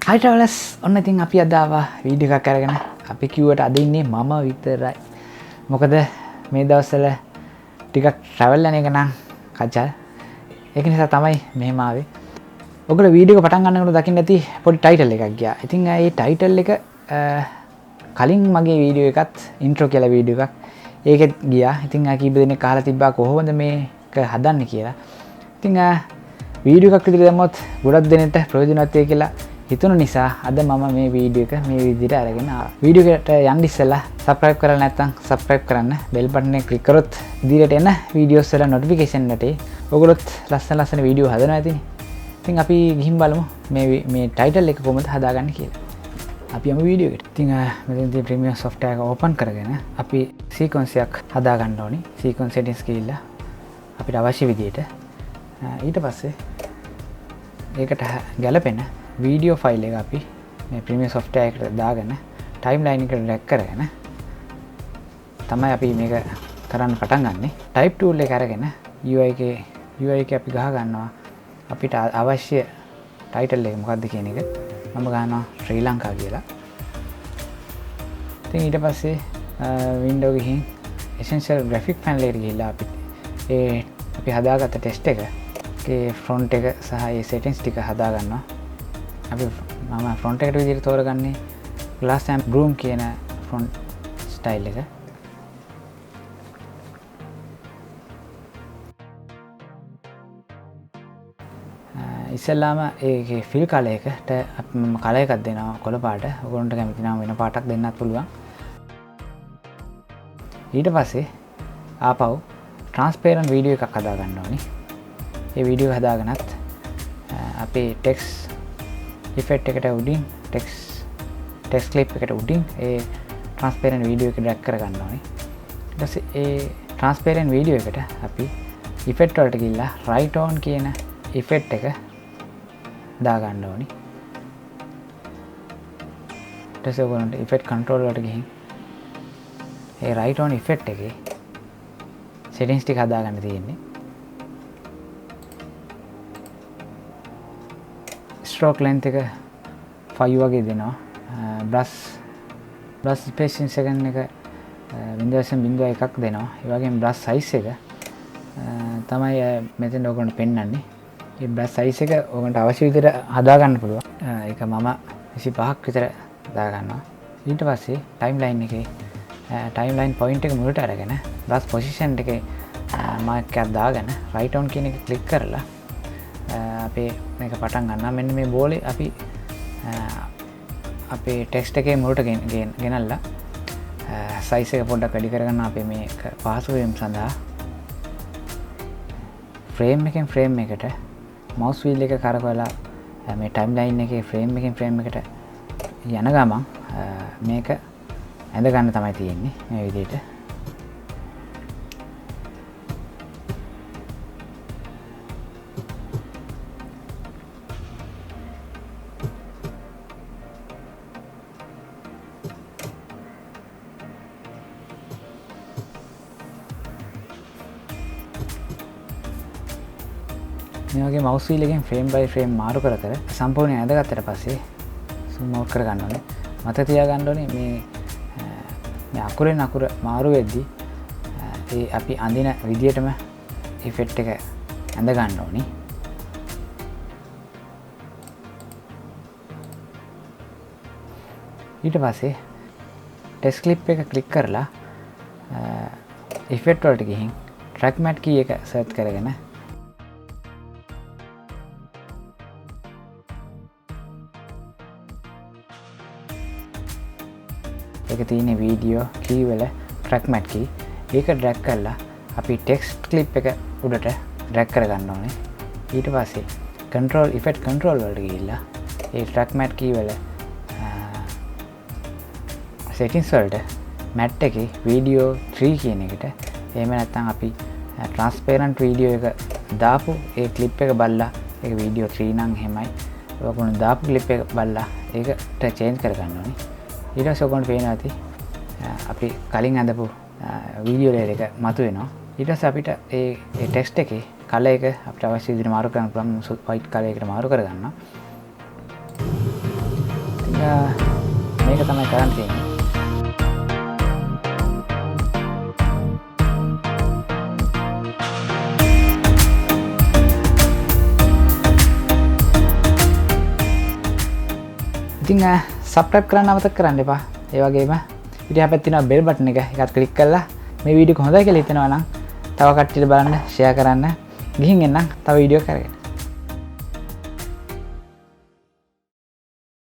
Hi travelers, ඔන්න ඉතින් අපි අද ආවා වීඩියෝ එකක් අරගෙන. අපි කිව්වට අද ඉන්නේ මම විතරයි. මොකද මේ දවස්වල ටිකක් travel යන එක නම් කචල්. ඒක නිසා තමයි මෙහෙම ආවේ. ඔයගොල්ලෝ වීඩියෝ එක පටන් ගන්නකොට දකින්න ඇති පොඩි ටයිටල් එකක් ගියා. ඉතින් මේ ටයිටල් එක කලින් මගේ වීඩියෝ එකත් ඉන්ට්‍රෝ කියලා වීඩියෝ එකක් ඒකෙත් ගියා. ඉතින් කීප දෙනෙක් අහලා තිබ්බා කොහොමද මේක හදන්නේ කියලා. ඉතින් වීඩියෝ එකක් විතර දැම්මොත් ගොඩක් දෙනෙක්ට ප්‍රයෝජනවත් වෙයි කියලා හිතුණු නිසා අද මම මේ වීඩියෝ එක මේ විදිහට අරගෙන ආවා. වීඩියෝ එකට යන්න ඉස්සෙල්ලා subscribe කරලා නැත්නම් subscribe කරන්න. bell button එක click කරොත් ඉදිරියට එන වීඩියෝස් වල notification එකේ ඔයගොල්ලොත් ලස්සන වීඩියෝ හදනවා ඇතිනේ. ඉතින් අපි ගිහින් බලමු මේ title එක කොහොමද හදාගන්නේ කියලා. අපි යමු වීඩියෝ එකට. ඉතින් මෙතනදී Premiere software එක open කරගෙන අපි sequence එකක් හදා ගන්න ඕනි. sequence settings ගිහිල්ලා අපිට අවශ්‍ය විදිහට ඊට පස්සේ ඒකට ගැලපෙන වීඩියෝ ෆයිල් එක අපි මේ Premiere software එකට දාගෙන timeline එකට drag කරගෙන තමයි අපි මේක කරන්න පටන් ගන්නෙ. type tool එක අරගෙන UI එක අපි ගහ ගන්නවා. අපිට අවශ්‍ය title එක මොකක්ද කියන එක මම ගන්නවා ශ්‍රී ලංකා කියලා. ඉතින් ඊට පස්සේ window ගිහින් essential graphic panel එකට ගිහිල්ලා අපි හදාගත්ත text එකේ front එක සහ ඒ settings ටික හදා ගන්නවා. මම ෆ්‍රොන්ට් එකට විදිහට තෝරගන්නේ glass and broom කියන ෆොන්ට් ස්ටයිල් එක. ඉස්සෙල්ලාම ඒකේ ෆිල් කලර් එකට මම කලර් එකක් දෙනවා කොළ පාට. ඔයගොල්ලන්ට කැමති නම් වෙන පාටක් දෙන්නත් පුළුවන්. ඊට පස්සේ ආපහු transparent වීඩියෝ එකක් හදා ගන්න ඕනි. ඒ වීඩියෝ එක හදාගෙනත් අපේ text effect එකට උඩින් text clip එකට උඩින් ඒ transparent video එක drag කර ගන්න ඕනේ. ඊට පස්සේ ඒ transparent video එකට අපි effect වලට ගිහිල්ලා right on කියන effect එක දා ගන්න ඕනේ. ඊට පස්සේ ඔයගොල්ලන්ට effect control වලට ගිහින් ඒ right on effect එකේ settings ටික හදා ගන්න තියෙන්නේ. stroke length එක 5 වගේ දෙනවා. brush spacing second එක 0.01ක් දෙනවා. ඒ වගේම brush size එක තමයි මෙතන ඔයගොල්ලන්ට පෙන්වන්නේ. මේ brush size එක ඔයගොල්ලන්ට අවශ්‍ය විදිහට හදා ගන්න පුළුවන්. ඒක මම 25ක් විතර හදා ගන්නවා. ඊට පස්සේ timeline point එක මුලට අරගෙන brush position එකේ මාක් එකක් දාගෙන right on කියන එක click කරලා අපේ මේක පටන් ගන්නවා. මෙන්න මේ බෝලේ අපි අපේ ටෙක්ස්ට් එකේ මුලට ගෙනල්ලා සයිස් එක පොඩ්ඩක් වැඩි කරගන්න අපේ මේක පහසු වීම සඳහා ෆ්‍රේම් එකෙන් ෆ්‍රේම් එකට මවුස් වීල් එක කරකවලා මේ ටයිම්ලයින් එකේ ෆ්‍රේම් එකෙන් ෆ්‍රේම් එකට යන ගමන් මේක ඇඳ ගන්න තමයි තියෙන්නේ මේ විදිහට. මේ වගේ mouse wheel එකෙන් frame by frame මාරු කර සම්පූර්ණයෙන් ඇඳගත්තට පස්සේ zoom out කර ගන්න ඕනේ. මතක තියාගන්න ඕනේ මේ අකුරෙන් අකුර මාරු වෙද්දී ඒ අපි අඳින විදියටම effect එක ඇඳ ගන්න ඕනේ. ඊට පස්සේ text clip එක click කරලා effect වලට ගිහින් track matte key එක search කරගෙන ඒක තියෙන වීඩියෝ key වල track matte key ඒක drag කරලා අපි text clip එක උඩට drag කර ගන්න ඕනේ. ඊට පස්සේ effect control වලට ගිහිල්ලා ඒ track matte key වල settings වලට matte එකේ video 3 කියන එකට එහෙම නැත්නම් අපි transparent video එක දාපු ඒ clip එක බලලා ඒක video 3 නම් එහෙමයි. ඔයගොල්ලෝ දාපු clip එක බලලා ඒකට change කර ගන්න ඕනේ. ඊට පස්සේ ඔයගොල්ලන්ට පේනවා ඇති අපි කලින් අඳපු වීඩියෝ ලේයර් එක මතුවෙනවා. ඊට පස්සේ අපිට ඒ ටෙක්ස්ට් එකේ කලර් එක අපිට අවශ්‍ය විදිහට මාරු කරන්න පුළුවන්. white කලර් එකට මාරු කර ගන්නවා. මේක තමයි කරන්න තියෙන්නේ. ඉතින් සබ්ස්ක්‍රයිබ් කරන්න අමතක කරන්න එපා. ඒ වගේම වීඩියෝ අපිට තියෙනවා බෙල් බටන් එක. ඒකත් ක්ලික් කරලා මේ වීඩියෝ හොඳයි කියලා හිතෙනවා නම් තව කට්ටියට බලන්න ෂෙයා කරන්න. ගිහින් එන්නම් තව වීඩියෝ කරගෙන.